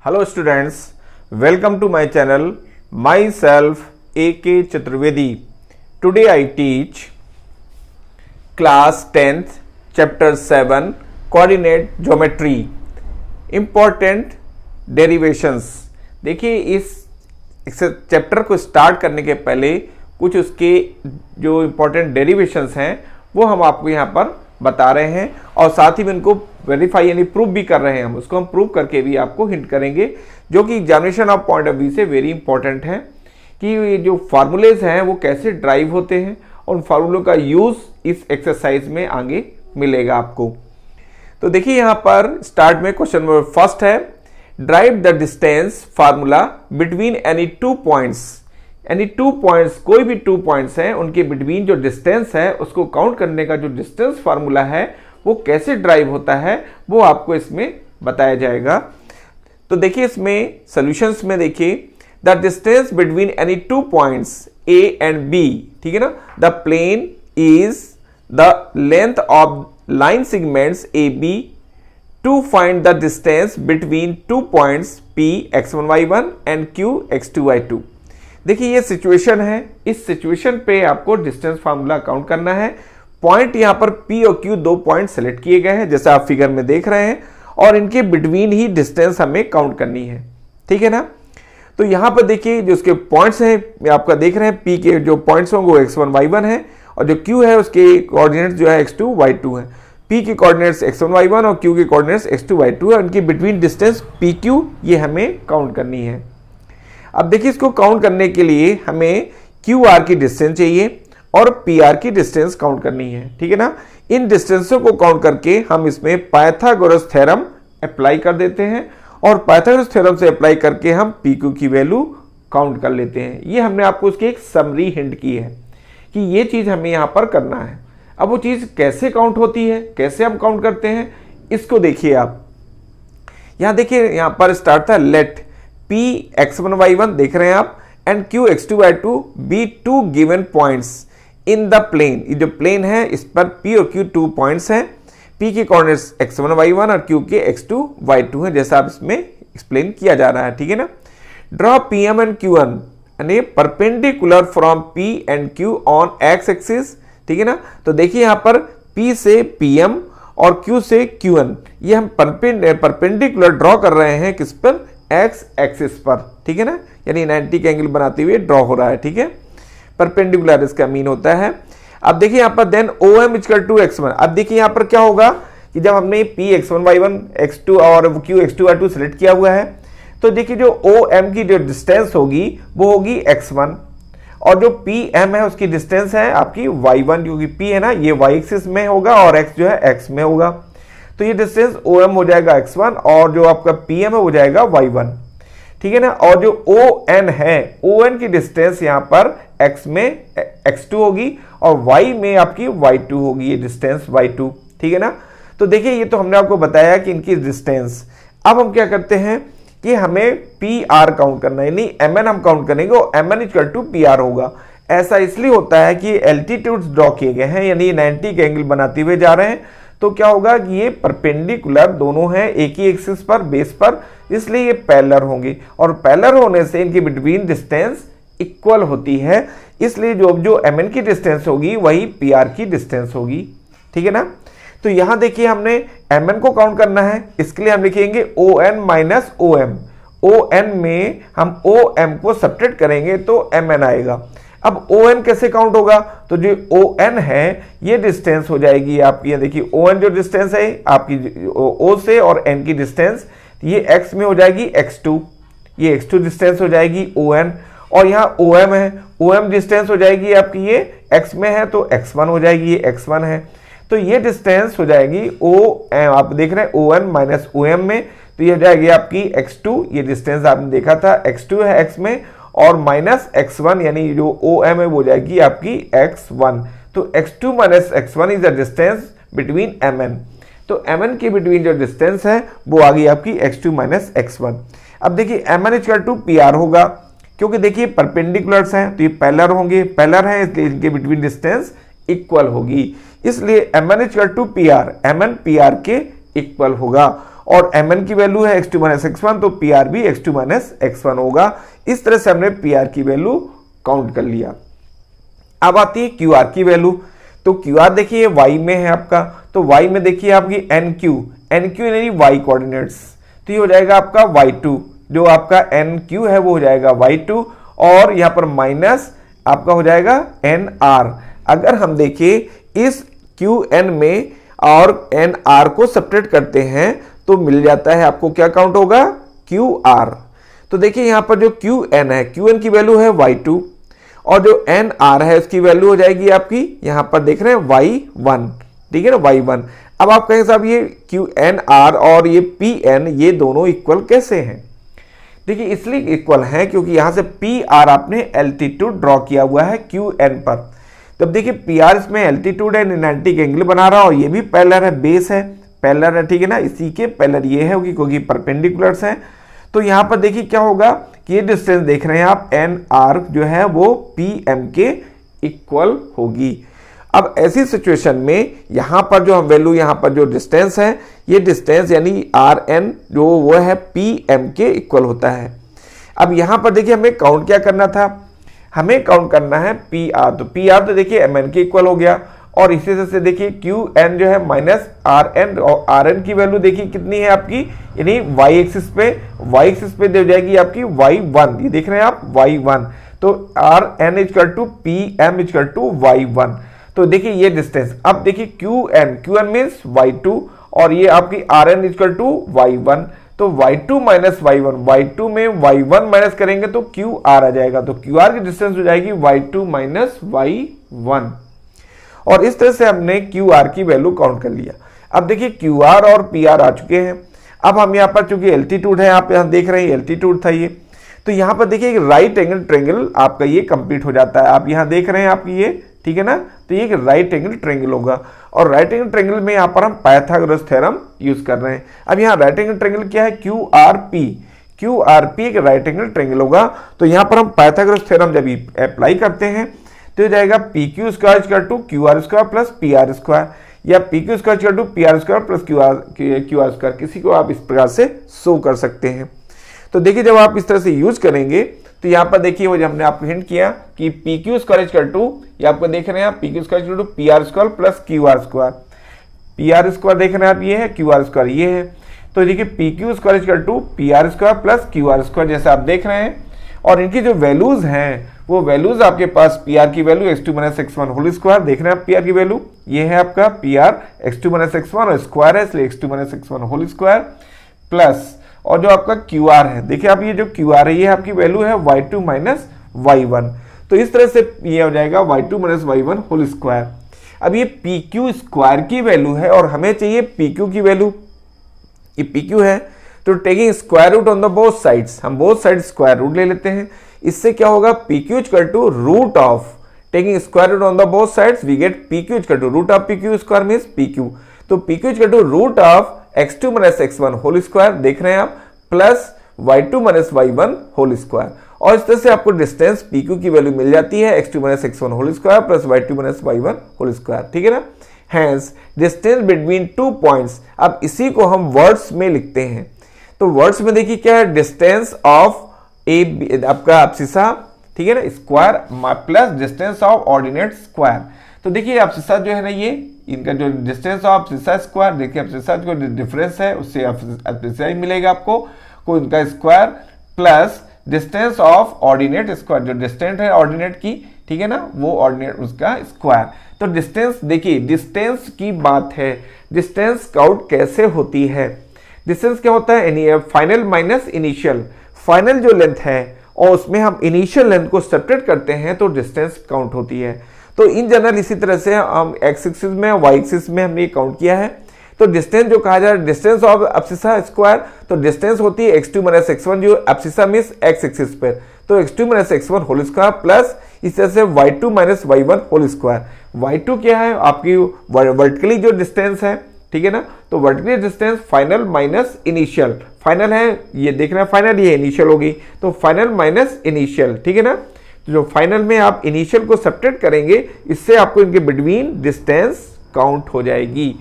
Hello students, welcome to my channel. Myself A.K. Chaturvedi. Today I teach class 10th chapter 7 coordinate geometry important derivations. देखिए इस chapter को start करने के पहले कुछ उसके जो इम्पोर्टेंट डेरिवेशंस हैं वो हम आपको यहाँ पर बता रहे हैं और साथ ही में इनको वेरीफाई यानी प्रूव भी कर रहे हैं। हम उसको हम प्रूव करके भी आपको हिंट करेंगे जो कि examination of point of view से वेरी इंपॉर्टेंट है कि ये जो फार्मूलेज हैं वो कैसे ड्राइव होते हैं और उन फार्मूलों का यूज़ इस एक्सरसाइज में आगे मिलेगा आपको। तो देखिए यहाँ पर स्टार्ट में क्वेश्चन नंबर फर्स्ट है, drive the distance formula between any two points. यानी टू पॉइंट्स, कोई भी टू पॉइंट्स हैं उनके बिटवीन जो डिस्टेंस है उसको काउंट करने का जो डिस्टेंस फार्मूला है वो कैसे ड्राइव होता है वो आपको इसमें बताया जाएगा। तो देखिए इसमें सॉल्यूशंस में देखिए the distance between any two points A and B, ठीक है ना, the plane is the length of line segments A B to find the distance between two points P x1 y1 and q x2 y2। देखिए ये situation है, इस situation पे आपको distance formula count करना है। पॉइंट यहाँ पर P और Q दो पॉइंट सेलेक्ट किए गए हैं जैसा आप फिगर में देख रहे हैं और इनके बिटवीन ही डिस्टेंस हमें काउंट करनी है, ठीक है ना। तो यहाँ पर देखिए जो उसके पॉइंट्स हैं आपका देख रहे हैं, P के जो पॉइंट्स होंगे वो x1 y1 है और जो Q है उसके कोऑर्डिनेट्स जो है x2 y2 है। P के कोऑर्डिनेट्स x1 y1 और Q के कोऑर्डिनेट्स x2 y2 है। उनकी बिटवीन डिस्टेंस PQ ये हमें काउंट करनी है। अब देखिए इसको काउंट करने के लिए हमें QR की डिस्टेंस चाहिए और PR की डिस्टेंस काउंट करनी है, ठीक है ना। इन डिस्टेंसों को काउंट करके हम इसमें पाइथागोरस थ्योरम अप्लाई कर देते हैं और पाइथागोरस थ्योरम से अप्लाई करके हम PQ की वैल्यू काउंट कर लेते हैं। ये हमने आपको उसकी एक समरी हिंट की है कि ये चीज़ हमें यहाँ पर करना है। अब वो चीज़ कैसे काउंट होती है, कैसे हम काउंट करते हैं, इसको देखिए आप। यहाँ देखिए यहाँ पर स्टार्ट था लेट P x1 y1 देख रहे हैं आप and Q x2 y2 be to given points in the plane. ये जो प्लेन है इस पर P और Q टू पॉइंट्स हैं। P के कोऑर्डिनेट्स x1 y1 और Q के x2 y2 है जैसा आप इसमें एक्सप्लेन किया जा रहा है, ठीक है ना। ड्रॉ PM एंड Q1 यानी perpendicular from P and Q on x axis, ठीक है ना। तो देखिए यहाँ पर P से PM और Q से Q1 ये हम परपेंडिकुलर ड्रॉ कर रहे हैं किस पर, एक्स एक्सिस पर, ठीक है ना, यानी 90 का एंगल बनाते हुए ड्रॉ हो रहा है, ठीक है। परपेंडिकुलर इसका मीन होता है। अब देखिए यहाँ पर then OM equal to x1। अब देखिए यहाँ पर क्या होगा कि जब हमने P x1 y1 x2 और Q x2 y2 सेलेक्ट किया हुआ है तो देखिए जो OM की जो डिस्टेंस होगी वो होगी x1 और जो PM है उसकी डिस्टेंस है आपकी y1, क्योंकि P है ना ये y एक्सिस में होगा और x जो है x में होगा। तो ये डिस्टेंस OM हो जाएगा x1 और जो आपका PM है हो जाएगा y1, ठीक है ना। और जो ON है, ON की डिस्टेंस यहाँ पर x में x2 होगी और y में आपकी y2 होगी, ये डिस्टेंस y2, ठीक है ना। तो देखिए ये तो हमने आपको बताया कि इनकी डिस्टेंस। अब हम क्या करते हैं कि हमें PR काउंट करना है, यानी MN हम काउंट करेंगे और MN इक्वल टू PR होगा। ऐसा इसलिए होता है कि एल्टीट्यूड्स ड्रॉ किए गए हैं यानी 90 के एंगल बनाते हुए जा रहे हैं, तो क्या होगा कि ये परपेंडिकुलर दोनों हैं एक ही एक्सिस पर, बेस पर, इसलिए ये पैरेलल होंगे और पैरेलल होने से इनकी बिटवीन डिस्टेंस इक्वल होती है, इसलिए जो MN की डिस्टेंस होगी वही PR की डिस्टेंस होगी, ठीक है ना। तो यहाँ देखिए हमने MN को काउंट करना है, इसके लिए हम लिखेंगे ON माइनस OM। ON में हम OM को सब्ट्रैक्ट करेंगे तो MN आएगा। अब ON कैसे काउंट होगा, तो जो ON है ये डिस्टेंस हो जाएगी आपकी, देखिए ON जो डिस्टेंस है आपकी O से और N की डिस्टेंस ये x में हो जाएगी x2, ये x2 डिस्टेंस हो जाएगी ON और यहाँ OM है, OM डिस्टेंस हो जाएगी आपकी ये x में है तो x1 हो जाएगी, ये x1 है। तो ये डिस्टेंस हो जाएगी OM, आप देख रहे हैं ON माइनस OM में, तो ये हो जाएगी आपकी x2, ये डिस्टेंस आपने देखा था x2 है x में और माइनस x1 यानी जो OM है वो जाएगी आपकी x1। तो x2 minus x1 is the distance between MN। तो MN के बिटवीन जो डिस्टेंस है वो आ गई आपकी x2 माइनस x1। अब देखिए MN इक्वल टू PR होगा, क्योंकि देखिए परपेंडिकुलर्स हैं तो ये पैरेलल होंगे, पैरेलल है इसलिए इनके बिटवीन डिस्टेंस इक्वल होगी, इसलिए MN equal to PR, MN PR के इक्वल होगा। और mn की वैल्यू है x2 माइनस x1, तो pr भी x2 माइनस x1 होगा। इस तरह से हमने pr की वैल्यू काउंट कर लिया। अब आती है qr की वैल्यू। तो qr देखिए y में है आपका, तो y में देखिए आपकी nq यानी y कोऑर्डिनेट्स, तो ये हो जाएगा आपका y2, जो आपका nq है वो हो जाएगा y2, और यहाँ पर माइनस आपका हो जाएगा nr। अगर हम देखें इस qn में और nr को सब्ट्रैक्ट करते हैं तो मिल जाता है आपको, क्या काउंट होगा, qr। तो देखिए यहाँ पर जो qn है, qn की वैल्यू है y2, और जो nr है उसकी वैल्यू हो जाएगी आपकी, यहाँ पर देख रहे हैं y1, ठीक है ना, y1। अब आप कहें साहब ये qnr और ये pn ये दोनों इक्वल कैसे हैं? देखिए इसलिए इक्वल है क्योंकि यहां से pr आपने एल्टीट्यूड ड्रॉ किया हुआ है qn पर। तब देखिए pr इसमें एल्टीट्यूड है, 90 एंगल बना रहा, और ये भी पैरेलल है, बेस है, पैरेलल है, ठीक है ना, इसी के पैरेलल ये है क्योंकि परपेंडिकुलर्स हैं। तो यहां पर देखिए क्या होगा कि ये डिस्टेंस देख रहे हैं आप nr जो है वो pm के इक्वल होगी। अब ऐसी सिचुएशन में यहां पर जो हम वैल्यू, यहां पर जो डिस्टेंस है, ये डिस्टेंस यानी rn जो वो है pm के इक्वल होता है। अब यहां पर देखिए हमें काउंट क्या करना था, हमें काउंट करना है pr, तो pr तो देखिए mn के इक्वल हो गया, और इसी तरह से देखिए qn जो है माइनस rn, और rn की वैल्यू देखिए कितनी है आपकी, यानी y एक्सिस पे दे जाएगी आपकी y1, ये देख रहे हैं आप y1, तो rn equal to pm equal to y1। तो देखिए ये डिस्टेंस, अब देखिए qn मीन्स y2, और ये आपकी rn इक्वल टू y1, तो y2 माइनस y1, y2 में y1 माइनस करेंगे तो qr आ जाएगा, तो qr की डिस्टेंस हो जाएगी y2 माइनस y1। और इस तरह से हमने qr की वैल्यू काउंट कर लिया। अब देखिए qr और pr आ चुके हैं। अब हम यहाँ पर चूंकि एल्टीट्यूड है, आप यहाँ देख रहे हैं एल्टीट्यूड था ये, तो यहाँ पर देखिए एक राइट एंगल ट्रायंगल आपका ये कंप्लीट हो जाता है। आप यहाँ देख रहे हैं आपकी ये, ठीक है ना, तो ये एक राइट एंगल ट्रायंगल होगा, और राइट एंगल ट्रायंगल में यहाँ पर हम पाइथागोरस थ्योरम यूज कर रहे हैं। अब यहाँ राइट एंगल ट्रायंगल क्या है, QRP एक राइट एंगल ट्रायंगल होगा, तो यहाँ पर हम पाइथागोरस थ्योरम जब अप्लाई करते हैं तो हो जाएगा PQ square equal to QR square plus PR square, या PQ square equal to PR square plus QR square, किसी को आप इस प्रकार से शो कर सकते हैं। तो देखिए जब आप इस तरह से यूज करेंगे तो यहाँ पर देखिए वो जब हमने आपको हिंट किया कि PQ स्क्वायर इक्वल टू, ये आपको देख रहे हैं आप PQ square equal to PR square plus QR square, PR square देख रहे हैं आप ये है, QR स्क्वायर ये है, तो देखिए PQ square equal to PR square plus QR square जैसे आप देख रहे हैं। और इनकी जो वैल्यूज हैं वो वैल्यूज आपके पास PR की value x2 minus x1 whole square, देख रहे हैं आप PR की वैल्यू ये है आपका PR x2 माइनस x1 और स्क्वायर है इसलिए x2 minus x1 whole square plus, और जो आपका QR है, देखिए आप ये जो QR है ये आपकी वैल्यू है y2 माइनस y1, तो इस तरह से ये हो जाएगा y2 minus y1 whole square. अब ये PQ स्क्वायर की वैल्यू है और हमें चाहिए PQ की वैल्यू, ये PQ है, तो taking square root on the both sides, हम बोथ साइड स्क्वायर रूट ले लेते हैं, इससे क्या होगा PQ equal to root of, taking square root on the both sides we get PQ equal to root of PQ square means PQ, तो PQ equal to root of x2 minus x1 whole square, देख रहे हैं आप, plus y2 minus y1 whole square, और इस तरह से आपको डिस्टेंस PQ की वैल्यू मिल जाती है x2 minus x1 whole square plus y2 minus y1 whole square, ठीक है ना। Hence distance between two points, अब इसी को हम वर्ड्स में लिखते हैं, तो वर्ड्स में देखिए क्या है, डिस्टेंस ऑफ ए आपका अब्सिसा, ठीक है ना, square plus distance of ordinate square. तो देखिए अब्सिसा जो है ना, ये इनका जो डिस्टेंस ऑफ अब्सिसा स्क्वायर, देखिए अब्सिसा जो डिफरेंस है उससे अब्सिसा ही मिलेगा आपको, को इनका square plus distance of ordinate square, जो डिस्टेंस है ऑर्डिनेट की, ठीक है ना, वो ऑर्डिनेट उसका स्क्वायर। तो डिस्टेंस देखिए, डिस्टेंस की बात है, डिस्टेंस काउंट कैसे होती है, डिस्टेंस क्या होता है, फाइनल माइनस इनिशियल, फाइनल जो लेंथ है और उसमें हम इनिशियल लेंथ को सब्ट्रैक्ट करते हैं तो डिस्टेंस काउंट होती है। तो इन जनरल इसी तरह से हम एक्स एक्सिस में वाई एक्सिस में हमने काउंट किया है। तो डिस्टेंस जो कहा जा रहा है डिस्टेंस ऑफ एब्सिसा स्क्वायर, तो डिस्टेंस होती है x2 माइनस x1 जो एब्सिसा मींस एक्स एक्सिस पर, तो x2 minus x1 whole square plus इस तरह से y2 minus y1 whole square. y2 क्या है आपकी वर्टिकली जो डिस्टेंस है, ठीक है ना, तो vertically distance final minus initial, final है ये देख रहे हैं फाइनल, ये इनिशियल होगी, तो फाइनल माइनस इनिशियल, ठीक है ना, तो जो फाइनल में आप इनिशियल को सब्ट्रैक्ट करेंगे इससे आपको इनके बिटवीन डिस्टेंस काउंट हो जाएगी।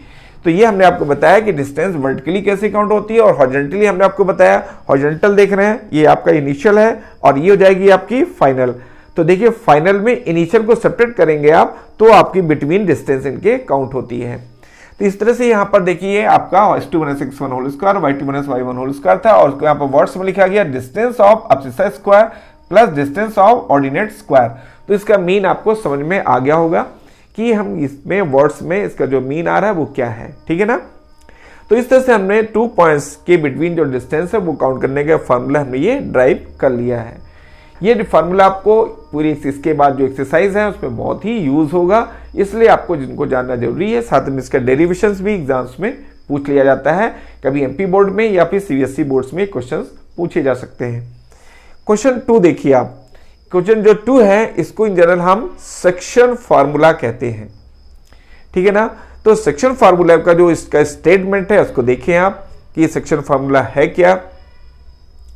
तो तो ये हमने आपको बताया कि डिस्टेंस वर्टिकली कैसे काउंट होती है, और हॉरिजॉन्टली हमने आपको बताया, हॉरिजॉन्टल देख रहे हैं ये आपका इनिशियल है और ये हो जाएगी आपकी फाइनल। तो देखिए फाइनल में इनिशियल को सेपरेट करेंगे आप तो आपकी बिटवीन डिस्टेंस इनके काउंट होती है। तो इस तरह से यहाँ पर देखिए आपका x2 - x1 whole square y2 - y1 whole square था, और उसको यहाँ पर वर्ड्स में लिखा गया distance of abscissa square plus distance of ordinate square. तो इसका मीन आपको समझ में आ गया होगा कि हम इसमें वर्ड्स में इसका जो मीन आ रहा है वो क्या है, ठीक है ना। तो इस तरह से हमने 2 पॉइंट्स के बिटवीन जो डिस्टेंस है वो काउंट करने का फॉर्मूला हमने ये ड्राइव कर लिया है। ये फार्मूला आपको पूरी इसके बाद जो एक्सरसाइज है उसमें बहुत ही यूज होगा, इसलिए आपको जिनको जानना जरूरी है। साथ में इसका डेरिवेशंस भी एग्जाम्स में पूछ लिया जाता है, कभी एमपी बोर्ड में या फिर सीबीएसई बोर्ड्स में क्वेश्चंस पूछे जा सकते हैं। क्वेश्चन 2 देखिए आप, क्वेश्चन जो 2 है इसको इन जनरल हम सेक्शन फार्मूला कहते हैं, ठीक है ना। तो सेक्शन फार्मूला का जो इसका स्टेटमेंट है उसको देखें आप कि ये सेक्शन फार्मूला है क्या,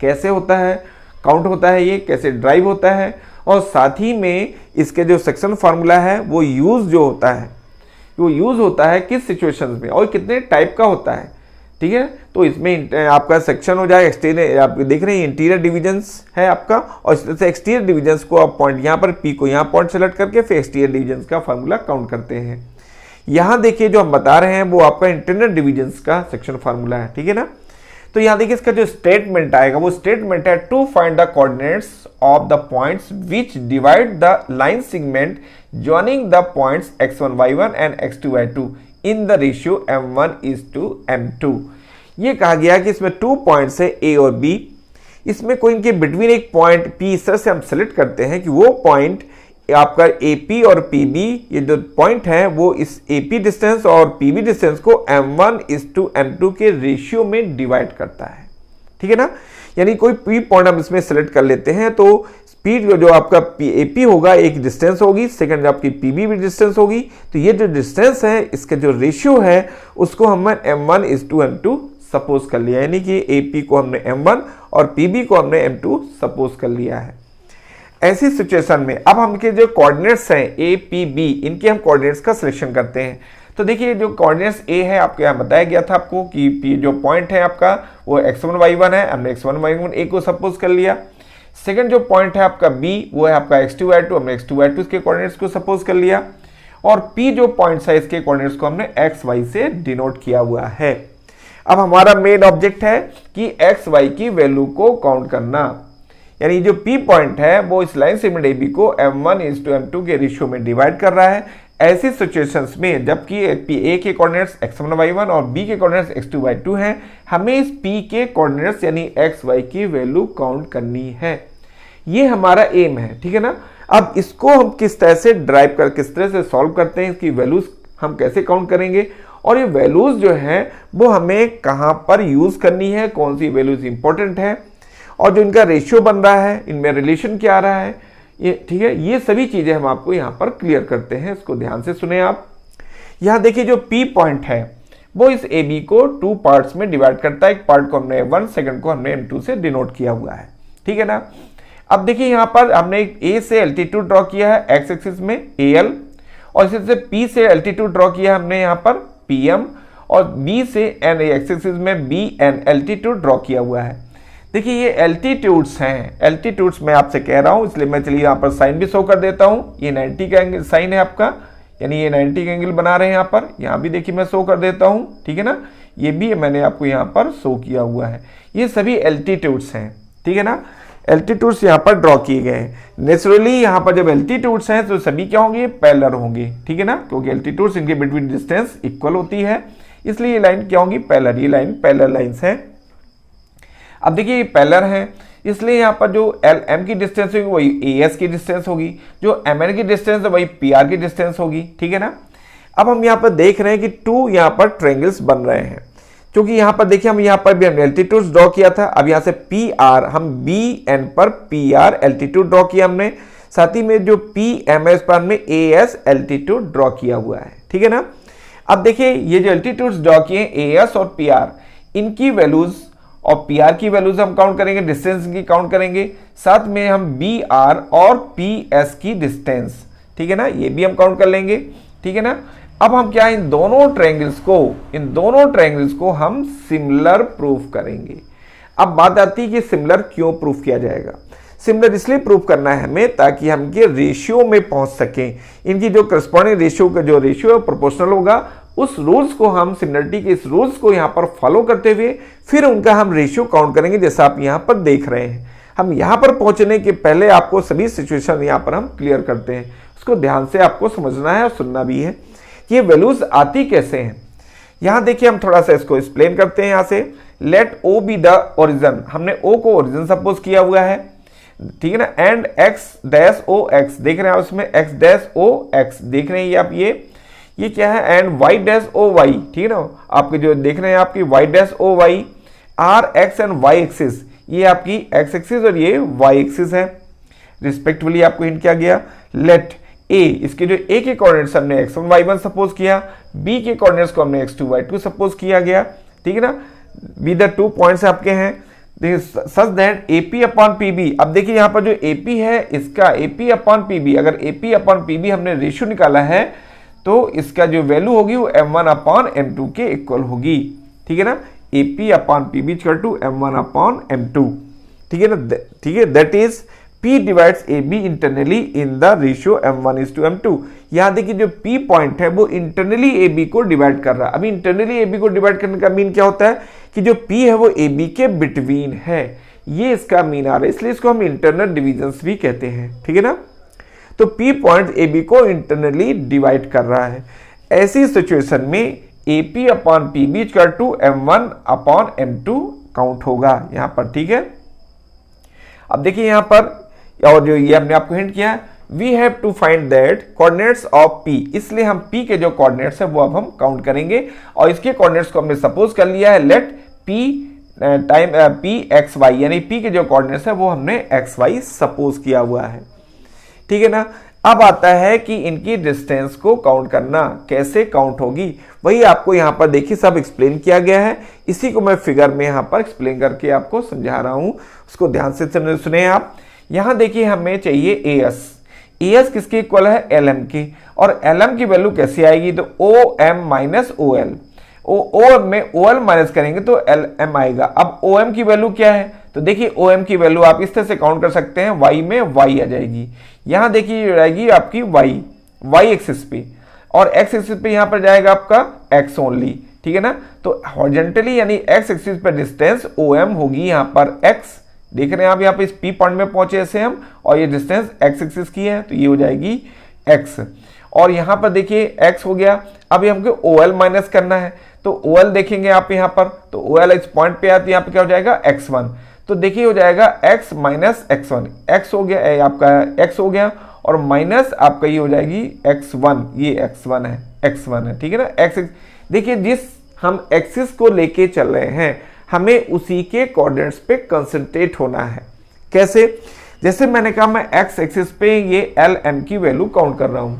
कैसे होता है, काउंट होता है, ये कैसे ड्राइव होता है, और साथ ही में इसके जो सेक्शन फार्मूला है वो यूज जो होता है वो यूज होता है किस सिचुएशंस में और कितने टाइप का होता है, ठीक है। तो इसमें आपका सेक्शन हो जाए एक्सटीरियर, आप देख रहे हैं इंटीरियर डिविजन्स है आपका, और इस तरह से एक्सटीरियर डिविजन्स को आप पॉइंट यहाँ पर पी को यहाँ पॉइंट सेलेक्ट करके फिर एक्सटीरियर डिविजन्स का फार्मूला काउंट करते हैं। यहाँ देखिए जो हम बता रहे हैं वो आपका इंटरनल डिविजन्स का सेक्शन फार्मूला है, ठीक है ना। तो यहाँ देखिए इसका जो स्टेटमेंट आएगा वो स्टेटमेंट है to find the coordinates of the points which divide the line segment joining the points x1 y1 and x2 y2 in the ratio m1:m2। ये कहा गया कि इसमें 2 पॉइंट्स है a और b, इसमें कोई इनके बिटवीन एक पॉइंट p इस तरह से हम सेलेक्ट करते हैं कि वो पॉइंट आपका AP और PB ये जो पॉइंट है वो इस AP डिस्टेंस और PB डिस्टेंस को m1:m2 के रेशियो में डिवाइड करता है, ठीक है ना। यानी कोई P पॉइंट हम इसमें सेलेक्ट कर लेते हैं तो स्पीड जो आपका AP होगा एक डिस्टेंस होगी, सेकंड आपकी PB भी डिस्टेंस होगी, तो ये जो डिस्टेंस है इसका जो रेशियो है उसको हमने m1:m2 सपोज कर लिया, यानी कि AP को हमने m1 और PB को हमने m2 सपोज कर लिया है। ऐसी सिचुएशन में अब हम इनके जो कोऑर्डिनेट्स हैं A, P, B, इनके हम कोऑर्डिनेट्स का सिलेक्शन करते हैं। तो देखिए जो कोऑर्डिनेट्स A है आपको यहाँ बताया गया था आपको कि P जो पॉइंट है आपका वो x1 y1 है, हमने x1 y1 A को सपोज कर लिया। सेकंड जो पॉइंट है आपका B वो है आपका x2 y2, हमने x2 y2 के कोऑर्डिनेट्स को सपोज कर लिया, और P जो पॉइंट्स है इसके कोऑर्डिनेट्स को हमने x y से डिनोट किया हुआ है। अब हमारा मेन ऑब्जेक्ट है कि x y की वैल्यू को काउंट करना, यानी जो P पॉइंट है वो इस लाइन सेगमेंट AB को m1:m2 के रेशियो में डिवाइड कर रहा है। ऐसी सिचुएशंस में जबकि A के कोऑर्डिनेट्स x1 y1 और B के कोऑर्डिनेट्स x2 y2 हैं, हमें इस P के कोऑर्डिनेट्स यानी x y की वैल्यू काउंट करनी है। ये हमारा एम है, ठीक है ना। अब इसको हम किस तरह से ड्राइव कर किस तरह से सॉल्व करते हैं, इसकी वैल्यूज हम कैसे काउंट करेंगे, और ये वैल्यूज जो है वो हमें कहाँ पर यूज करनी है, कौन सी वैल्यूज इंपॉर्टेंट है, और जो इनका रेशियो बन रहा है इनमें रिलेशन क्या आ रहा है, ये ठीक है। ये सभी चीजें हम आपको यहाँ पर क्लियर करते हैं, इसको ध्यान से सुने आप। यहाँ देखिए जो P पॉइंट है वो इस AB को 2 पार्ट्स में डिवाइड करता है, एक पार्ट को हमने m1, सेकंड को हमने m2 से डिनोट किया हुआ है, ठीक है ना। अब देखिए यहाँ पर हमने A से एल्टीट्यूड ड्रॉ किया है x एक्सिस में AL, और इसी से P से एल्टीट्यूड ड्रॉ किया हमने यहाँ पर PM, और B से N x एक्सिस में BN एल्टीट्यूड ड्रॉ किया हुआ है। देखिए ये एल्टीट्यूड्स हैं, एल्टीट्यूड्स मैं आपसे कह रहा हूं, इसलिए मैं चलिए यहाँ पर साइन भी शो कर देता हूं। ये 90 का एंगल साइन है आपका, यानी ये 90 का एंगल बना रहे हैं यहाँ पर, यहाँ भी देखिए मैं शो कर देता हूं, ठीक है ना। ये भी मैंने आपको यहाँ पर शो किया हुआ है, ये सभी एल्टीट्यूड्स हैं, ठीक है ना। एल्टीट्यूड्स यहाँ पर ड्रॉ किए गए हैं। नेचुरली यहाँ पर जब एल्टीट्यूड्स हैं तो सभी क्या होंगे, पैरेलल होंगे, ठीक है ना, क्योंकि एल्टीट्यूड्स इनके बिटवीन डिस्टेंस इक्वल होती है, इसलिए ये लाइन क्या होंगी, पैरेलल। ये लाइन पैरेलल लाइंस है। अब देखिए ये पैरेलल है, इसलिए यहाँ पर जो LM की डिस्टेंस होगी वही AS की डिस्टेंस होगी, जो MN की डिस्टेंस है वही PR की डिस्टेंस होगी, ठीक है ना। अब हम यहाँ पर देख रहे हैं कि 2 यहाँ पर ट्रायंगल्स बन रहे हैं, क्योंकि यहाँ पर देखिए हम यहाँ पर भी हमने एल्टीट्यूड ड्रॉ किया था। अब यहाँ से PR हम BN पर PR एल्टीट्यूड ड्रॉ किया हमने, साथ ही में जो PMS पर हमने AS एल्टीट्यूड ड्रॉ किया हुआ है, ठीक है ना। अब देखिए ये जो एल्टीट्यूड ड्रॉ किए AS और PR, इनकी वैल्यूज और PR की वैल्यूज हम काउंट करेंगे, डिस्टेंस की काउंट करेंगे, साथ में हम BR और PS की डिस्टेंस, ठीक है ना, ये भी हम काउंट कर लेंगे, ठीक है ना। अब हम क्या इन दोनों ट्रायंगल्स को हम सिमिलर प्रूफ करेंगे। अब बात आती है कि सिमिलर क्यों प्रूफ किया जाएगा। सिमिलर इसलिए प्रूफ करना है हमें ताकि हम ये रेशियो में पहुंच सकें। इनकी जो करस्पॉन्डिंग रेशियो का जो रेशियो है प्रोपोर्शनल होगा, उस रूल्स को हम सिमिलरिटी के इस रूल्स को यहाँ पर फॉलो करते हुए फिर उनका हम रेशियो काउंट करेंगे, जैसा आप यहाँ पर देख रहे हैं। हम यहाँ पर पहुंचने के पहले आपको सभी सिचुएशन यहाँ पर हम क्लियर करते हैं, उसको ध्यान से आपको समझना है और सुनना भी है कि ये वैल्यूज आती कैसे हैं। यहाँ देखिए हम थोड़ा सा इसको एक्सप्लेन करते हैं। यहाँ से let O be the origin, हमने ओ को ओरिजिन सपोज किया हुआ है, ठीक है ना। And x dash O x, देख रहे हैं आप इसमें एक्स डैश ओ एक्स देख रहे हैं आप, ये क्या है, and y dash O y, ठीक है ना। आपके जो देख रहे हैं आपकी y dash O y are x and y axis, ये आपकी एक्स एक्सिस और ये वाई एक्सिस है रिस्पेक्टिवली। आपको हिंट किया गया लेट ए, इसके जो ए के कोऑर्डिनेट्स हमने x1 y1 सपोज किया, बी के कोऑर्डिनेट्स को हमने x2 y2 सपोज किया गया, ठीक है ना। बी द 2 पॉइंट्स आपके हैं such that AP upon PB। अब देखिए यहाँ पर जो AP है इसका AP अपॉन PB, अगर AP अपॉन PB हमने रेशियो निकाला है तो इसका जो वैल्यू होगी वो M1 अपॉन M2 के इक्वल होगी, ठीक है ना। AP upon PB equal to M1 upon M2, ठीक है ना, ठीक है। That is P divides AB internally in the ratio M1:M2। यहाँ देखिए जो P पॉइंट है वो इंटरनली AB को डिवाइड कर रहा है। अभी इंटरनली AB को डिवाइड करने का मीन क्या होता है कि जो P है वो AB के बिटवीन है, ये इसका मीन आ रहा है, इसलिए इसको हम इंटरनल डिविजन्स भी कहते हैं, ठीक है ना। तो P पॉइंट AB को इंटरनली डिवाइड कर रहा है। ऐसी सिचुएशन में AP upon PB equal to M1 upon M2 count होगा यहाँ पर, ठीक है। अब देखिए यहाँ पर, और जो ये हमने आपको हिंट किया, we have to find that coordinates of P, इसलिए हम P के जो कोऑर्डिनेट्स है वो अब हम काउंट करेंगे। और इसके कोऑर्डिनेट्स को हमने सपोज कर लिया है let P time P x y, यानी P के जो कोऑर्डिनेट्स है वो हमने एक्स वाई सपोज किया हुआ है, ठीक है ना। अब आता है कि इनकी डिस्टेंस को काउंट करना, कैसे काउंट होगी वही आपको यहाँ पर देखिए सब एक्सप्लेन किया गया है। इसी को मैं फिगर में यहाँ पर एक्सप्लेन करके आपको समझा रहा हूँ, उसको ध्यान से सुने आप। यहाँ देखिए हमें चाहिए AS किसके इक्वल है, LM के, और LM की वैल्यू कैसे आएगी, तो OM माइनस OL, OM में OL माइनस करेंगे तो LM आएगा। अब OM की वैल्यू क्या है, तो देखिए OM की वैल्यू आप इस तरह से काउंट कर सकते हैं, Y में Y आ जाएगी, यहाँ देखिए आएगी आपकी Y एक्सिस पे, और X एक्सिस पे यहाँ पर जाएगा आपका X ओनली, ठीक है ना। तो हॉरिजॉन्टली यानी X एक्सिस पे डिस्टेंस OM होगी यहाँ पर X, देख रहे हैं आप यहाँ पे इस P पॉइंट में पहुंचे ऐसे हम, और ये डिस्टेंस X एक्सिस की है तो ये हो जाएगी X, और यहाँ पर देखिए X हो गया। अब हमको OL माइनस करना है, तो OL देखेंगे आप यहाँ पर, तो OL इस पॉइंट पे आया तो यहाँ पे क्या हो जाएगा X1, तो देखिए हो जाएगा X माइनस X1, X हो गया आपका X हो गया, और माइनस आपका ये हो जाएगी X1, ये X1 है, ठीक है ना। X देखिए जिस हम एक्सिस को लेके चल रहे हैं हमें उसी के कोऑर्डिनेट्स पे कंसंट्रेट होना है। कैसे, जैसे मैंने कहा मैं X एक्सिस पे ये LM की वैल्यू काउंट कर रहा हूं,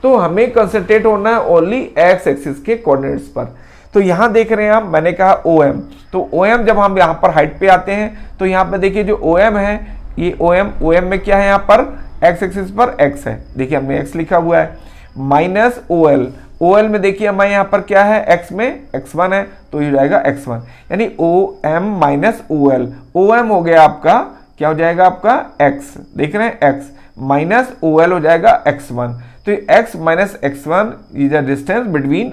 तो हमें कंसंट्रेट होना है ओनली X एक्सिस के कोऑर्डिनेट्स पर। तो यहां देख रहे हैं आप, मैंने कहा OM, तो OM जब हम यहां पर हाइट पे आते हैं तो यहां पर देखिए जो OM है, ये OM में क्या है, यहां पर X एक्सिस पर X है, देखिए हमने X लिखा हुआ है, माइनस OL में देखिए हमारे यहाँ पर क्या है, X में X1 है तो ये हो जाएगा X1, यानी OM माइनस OM हो गया आपका, क्या हो जाएगा आपका X, देख रहे हैं X माइनस OL हो जाएगा X1, तो ये X minus X1 is the distance between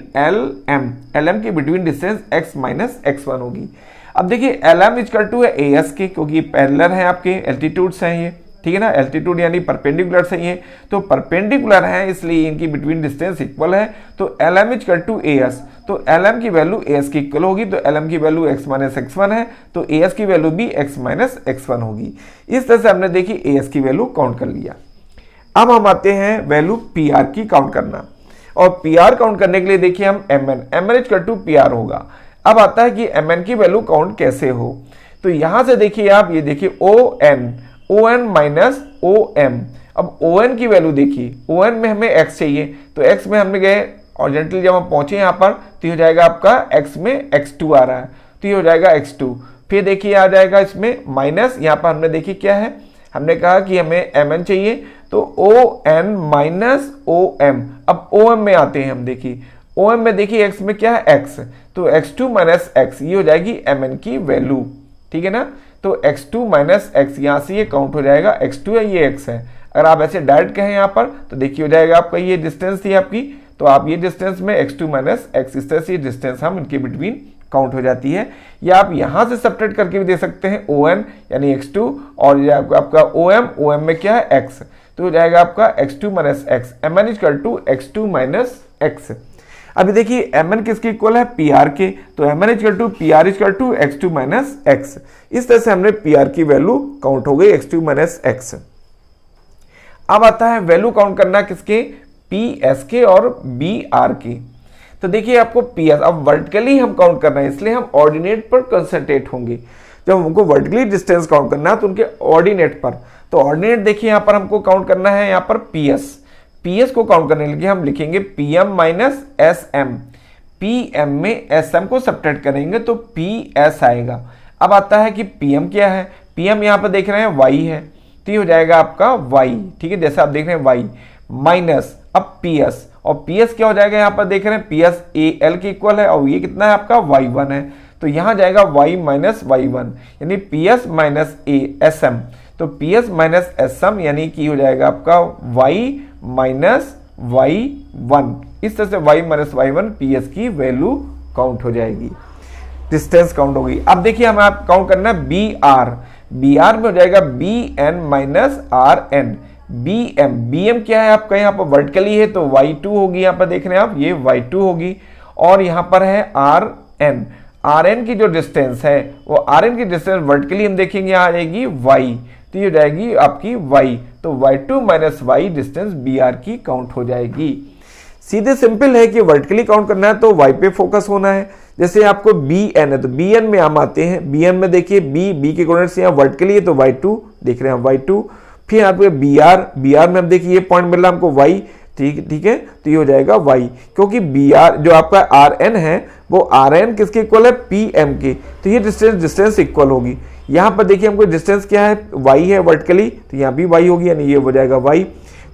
LM के between distance X minus X1 होगी। अब देखिए LM इक्वल टू है AS के, क्योंकि पैरेलल है आपके, एल्टीट्यूड्स हैं ये, ठीक है ना, एल्टीट्यूड यानी परपेंडिकुलर से ये, तो परपेंडिकुलर है इसलिए इनकी बिटवीन डिस्टेंस इक्वल है, तो LM इक्वल टू AS, तो LM की वैल्यू AS की इक्वल होगी, तो LM की वैल्यू X माइनस X1 है, तो AS की वैल्यू भी X माइनस X1 होगी। इस तरह से हमने देखी AS की वैल्यू काउंट कर लिया। अब हम आते हैं वैल्यू PR की काउंट करना, और PR काउंट करने के लिए देखिए हम MN इक्वल टू PR होगा। अब आता है कि MN की वैल्यू काउंट कैसे हो, तो यहां से देखिए आप, ये देखिए ON माइनस OM। अब ON की वैल्यू देखिए, ON में हमें X चाहिए, तो X में हमने गए ऑरिजिनली जब हम पहुंचे यहाँ पर तो ये हो जाएगा आपका X में X2 आ रहा है, तो ये हो जाएगा X2। फिर देखिए आ जाएगा इसमें माइनस, यहाँ पर हमने देखिए क्या है, हमने कहा कि हमें MN चाहिए, तो ON माइनस OM। अब OM में आते हैं हम, देखिए OM में देखिए x में क्या है x, तो x2 माइनस x ये हो जाएगी mn की वैल्यू, ठीक है ना। तो x2 माइनस x यहाँ से ये काउंट हो जाएगा, x2 है ये x है। अगर आप ऐसे डायरेक्ट कहें यहाँ पर तो देखिए हो जाएगा आपका ये डिस्टेंस थी आपकी, तो आप ये डिस्टेंस में x2 माइनस x इस तरह से डिस्टेंस हम इनके बिटवीन काउंट हो जाती है। या आप यहां से सब्ट्रैक्ट करके भी दे सकते हैं ON यानी x2 और ये आपका OM में क्या है x, तो हो जाएगा आपका x2 minus x, mn equal to x2 minus x। अभी देखिए mn किसके इक्वल है, PR के, तो mn equal to PR equal to x2 minus x। इस तरह से हमने PR की वैल्यू काउंट हो गई x2 माइनस x। अब आता है वैल्यू काउंट करना किसके, PS के और BR के। तो देखिए आपको PS अब वर्टिकली हम काउंट करना है, इसलिए हम ऑर्डिनेट पर कंसंट्रेट होंगे। जब हमको वर्टिकली डिस्टेंस काउंट करना है तो उनके ऑर्डिनेट पर, तो ऑर्डिनेट देखिए यहाँ पर हमको काउंट करना है, यहाँ पर PS को काउंट करने के लिए हम लिखेंगे PM माइनस SM। PM में SM को सब्ट्रैक्ट करेंगे तो PS आएगा। अब आता है कि PM क्या है, PM यहाँ पर देख रहे हैं Y है, तो ये हो जाएगा आपका Y, ठीक है, जैसे आप देख रहे हैं Y माइनस अब PS, और PS क्या हो जाएगा, यहाँ पर देख रहे हैं PS AL के इक्वल है और ये कितना है आपका Y1 है, तो यहाँ जाएगा Y माइनस Y1 यानी PS माइनस SM। तो PS माइनस SM यानी कि हो जाएगा आपका Y माइनस Y1। इस तरह से Y माइनस Y1 PS की वैल्यू काउंट हो जाएगी, डिस्टेंस काउंट होगी। अब देखिए हमें आप काउंट करना है BR में हो जाएगा BN माइनस RN। BM क्या है आपका, यहाँ पर वर्टिकली है तो Y2 होगी, यहाँ पर देख रहे हैं आप ये Y2 होगी। और यहाँ पर है RN की जो डिस्टेंस है वो RN की डिस्टेंस वर्टिकली हम देखेंगे यहाँ आ जाएगी Y, तो ये हो जाएगी आपकी Y, तो Y2 minus Y distance BR की काउंट हो जाएगी। सीधे सिंपल है कि वर्टिकली काउंट करना है तो Y पे फोकस होना है। जैसे आपको BN है तो BN में हम आते हैं, BN में देखिए B के कोऑर्डिनेट्स यहाँ वर्टिकली है तो Y2 देख रहे हैं Y2। फिर आपको BR में हम देखिए ये पॉइंट मिल रहा है हमको Y, ठीक है, तो ये हो जाएगा Y, क्योंकि BR जो आपका RN है वो RN किसके इक्वल है, PM के, तो ये डिस्टेंस इक्वल होगी। यहाँ पर देखिए हमको डिस्टेंस क्या है, Y है वर्टिकली, तो यहाँ भी Y होगी यानी ये हो जाएगा Y,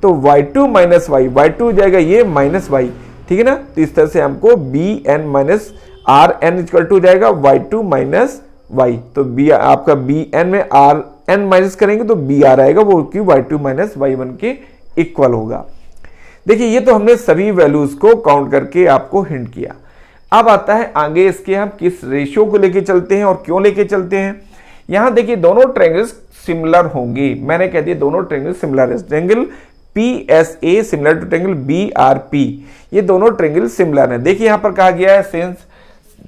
तो Y2 माइनस Y2 हो जाएगा ये माइनस Y, ठीक है ना। तो इस तरह से हमको BN minus RN equal to हो जाएगा Y2 माइनस Y, तो आपका BN में RN माइनस करेंगे तो BR आएगा वो कि Y2 माइनस Y1 के इक्वल होगा। देखिए ये तो हमने सभी वैल्यूज को काउंट करके आपको हिंट किया। अब आता है आगे इसके हम किस रेशियो को लेके चलते हैं और क्यों लेके चलते हैं। यहां देखिए दोनों ट्रायंगल्स सिमिलर होंगे, मैंने कह दिया दोनों ट्रायंगल सिमिलर है। Triangle PSA similar to triangle BRP, ये दोनों ट्रायंगल सिमिलर है। देखिए यहां पर कहा गया है सिंस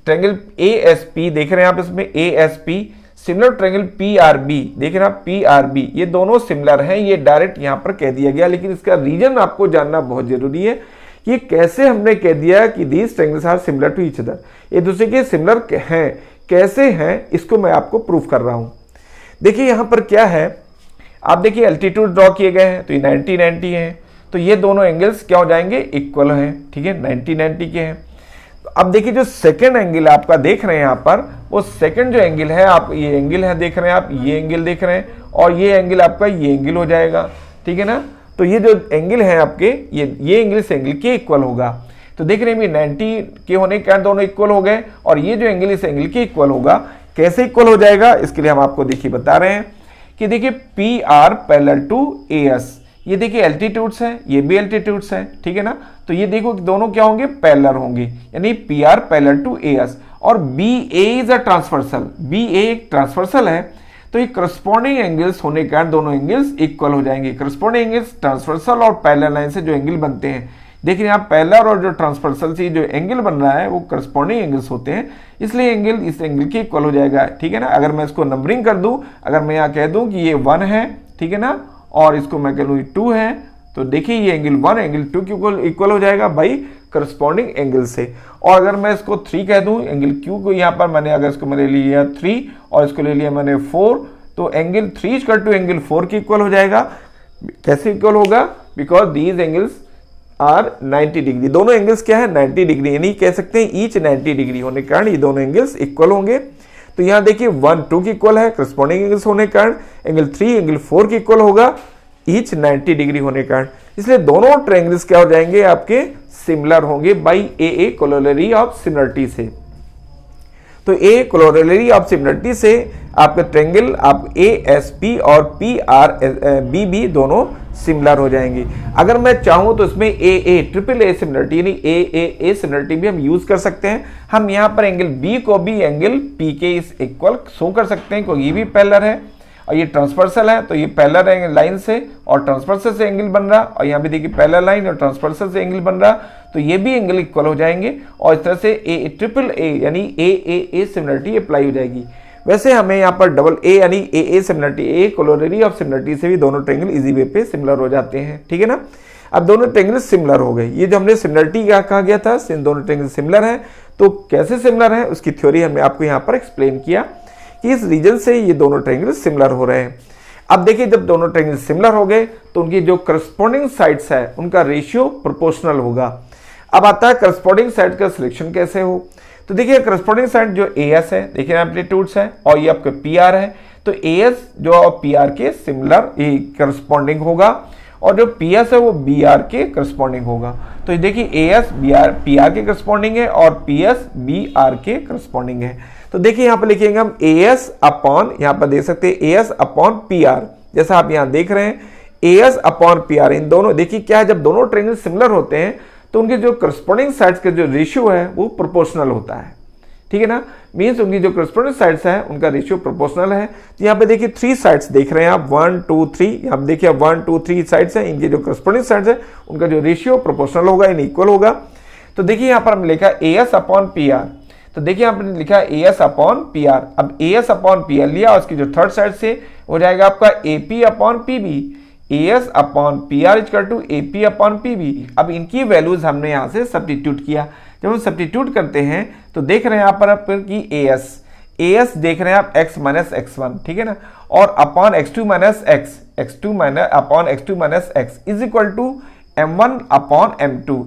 ट्रायंगल ASP देख रहे हैं आप, इसमें ASP सिमिलर ट्रायंगल PRB देख रहे हैं आप, PRB ये दोनों सिमिलर हैं, ये डायरेक्ट यहां पर कह दिया गया। लेकिन इसका रीजन आपको जानना बहुत जरूरी है कि कैसे हमने कह दिया कि these triangles are similar to each other, ये दूसरे के सिमिलर हैं, कैसे हैं इसको मैं आपको प्रूफ कर रहा हूं। देखिए यहां पर क्या है, आप देखिए एल्टीट्यूड ड्रॉ किए गए हैं तो ये 90 है, तो ये दोनों एंगल्स क्या हो जाएंगे, इक्वल हैं, ठीक है, 90 के हैं। तो अब देखिए जो सेकंड एंगल आपका देख रहे हैं यहाँ पर, वो सेकंड जो एंगल है, आप ये एंगल है देख रहे हैं आप, ये एंगल देख रहे हैं, और ये एंगल आपका ये एंगल हो जाएगा, ठीक है ना। तो ये जो एंगल है आपके ये एंगल इस एंगल के इक्वल होगा। तो देख रहे हैं 90 के होने के कारण दोनों इक्वल हो गए, और ये जो एंगल इस एंगल के इक्वल होगा, कैसे इक्वल हो जाएगा इसके लिए हम आपको देखिए बता रहे हैं कि देखिए PR पैरेलल टू AS, ये देखिए एल्टीट्यूड्स है, ये भी एल्टीट्यूड्स है, ठीक है ना। तो ये देखो दोनों क्या होंगे, पैरेलल होंगे, यानी PR पैरेलल टू AS। और BA is a transversal, BA एक ट्रांसवर्सल है, तो ये करस्पॉन्डिंग एंगल्स होने के कारण दोनों एंगल्स इक्वल हो जाएंगे। करस्पॉन्डिंग एंगल्स ट्रांसवर्सल और पैरेलल लाइन से जो एंगल बनते हैं, देखिए यहाँ पैरेलल और जो ट्रांसवर्सल से जो एंगल बन रहा है वो करस्पॉन्डिंग एंगल्स होते हैं, इसलिए एंगल इस एंगल के इक्वल हो जाएगा, ठीक है ना। अगर मैं इसको नंबरिंग कर दूं, अगर मैं यहाँ कह दूं कि ये 1 है, ठीक है ना, और इसको मैं कह लूँ 2 है, तो देखिए ये एंगल 1 एंगल 2 के इक्वल हो जाएगा भाई करस्पॉन्डिंग एंगल से। और अगर मैं इसको 3 कह दूं, एंगल Q को यहाँ पर मैंने अगर इसको मैंने लिया 3 और इसको ले लिया मैंने 4, तो एंगल 3 इक्वल टू एंगल 4 के इक्वल हो जाएगा। कैसे इक्वल होगा, because these angles are 90 degree, दोनों एंगल्स क्या है 90 डिग्री, यानी कह सकते हैं ईच 90 डिग्री होने के कारण ये दोनों एंगल्स इक्वल होंगे। तो यहाँ देखिए 1 2 के इक्वल है, करस्पॉन्डिंग एंगल्स होने के कारण एंगल 3 एंगल 4 के इक्वल होगा, ईच 90 डिग्री होने का, इसलिए दोनों ट्रायंगल्स क्या हो जाएंगे आपके सिमिलर होंगे by A corollary of similarity से। तो ए कोरोलरी ऑफ सिमिलरिटी से आपका ट्रायंगल आप ए एस पी और पी आर बी बी दोनों सिमिलर हो जाएंगे। अगर मैं चाहूं तो इसमें ए ट्रिपल ए सिमिलरिटी यानी ए सिमिलरिटी भी हम यूज कर सकते हैं। हम यहां पर एंगल बी को भी एंगल पी के इस इक्वल शो कर सकते हैं, क्योंकि ये भी पैरेलल है और ये ट्रांसवर्सल है, तो ये पैरेलल एंगल लाइन से और ट्रांसवर्सल से एंगल बन रहा, और यहाँ भी देखिए पैरेलल लाइन और ट्रांसवर्सल से एंगल बन रहा, तो ये भी एंगल इक्वल हो जाएंगे और इस तरह से ए ट्रिपल ए यानी ए सिमिलरिटी अप्लाई हो जाएगी। वैसे हमें यहाँ पर डबल ए यानी ए similarity, A corollary of similarity से भी दोनों ट्रायंगल इजी वे पे सिमिलर हो जाते हैं, ठीक है ना। अब दोनों ट्रायंगल सिमिलर हो गए, ये जो हमने सिमिलरिटी क्या कहा गया था, दोनों ट्रायंगल सिमिलर हैं, तो कैसे सिमिलर है उसकी थ्योरी हमने आपको यहाँ पर एक्सप्लेन किया कि इस रीजन से ये दोनों ट्रायंगल सिमिलर हो रहे हैं। अब देखिए जब दोनों ट्रायंगल सिमिलर हो गए तो उनकी जो करस्पॉन्डिंग साइड्स है उनका रेशियो प्रोपोर्शनल होगा। अब आता है करस्पॉन्डिंग साइड का सिलेक्शन कैसे हो, तो देखिए करस्पॉन्डिंग साइड जो एएस है, देखिए एम्पलीट्यूड्स है और ये आपका पीआर है, तो एएस जो पीआर के सिमिलर करस्पॉन्डिंग होगा और जो पीएस है वो बीआर के करस्पॉन्डिंग होगा। तो देखिए एएस पीआर के करस्पॉन्डिंग है और पीएस बीआर के करस्पॉन्डिंग है। तो देखिए यहाँ पर लिखेंगे हम एएस अपॉन, यहाँ पर देख सकते हैं एएस अपॉन पीआर, जैसा आप यहाँ देख रहे हैं एएस अपॉन पीआर। इन दोनों देखिए क्या है, जब दोनों ट्रायंगल सिमिलर होते हैं तो उनके जो करस्पॉन्डिंग साइड्स का जो रेशियो है वो प्रोपोर्शनल होता है, ठीक है ना। मीन्स उनकी जो करस्पॉन्डिंग साइड्स है उनका रेशियो प्रोपोर्शनल है। तो यहाँ पे देखिए 3 साइड्स देख रहे हैं आप, 1 2 3, यहाँ पे देखिए 1 2 3 साइड्स हैं, इनके जो करस्पॉन्डिंग साइड्स है उनका जो रेशियो प्रोपोर्शनल होगा, इन इक्वल होगा। तो देखिए यहाँ पर हमने लिखा एएस अपॉन पीआर, तो देखिए यहाँ पर लिखा एएस अपॉन पीआर। अब एएस अपॉन पीआर लिया और उसकी जो थर्ड साइड से हो जाएगा आपका AP upon PB, AS upon PR equal to AP upon PB. अब इनकी वैल्यूज हमने यहाँ से सब्स्टिट्यूट किया। जब हम सब्स्टिट्यूट करते हैं तो देख रहे हैं यहाँ पर आप कि एएस देख रहे हैं आप x माइनस x1, ठीक है ना, और upon x2 minus x2 minus upon x2 minus x is equal to m1 upon m2।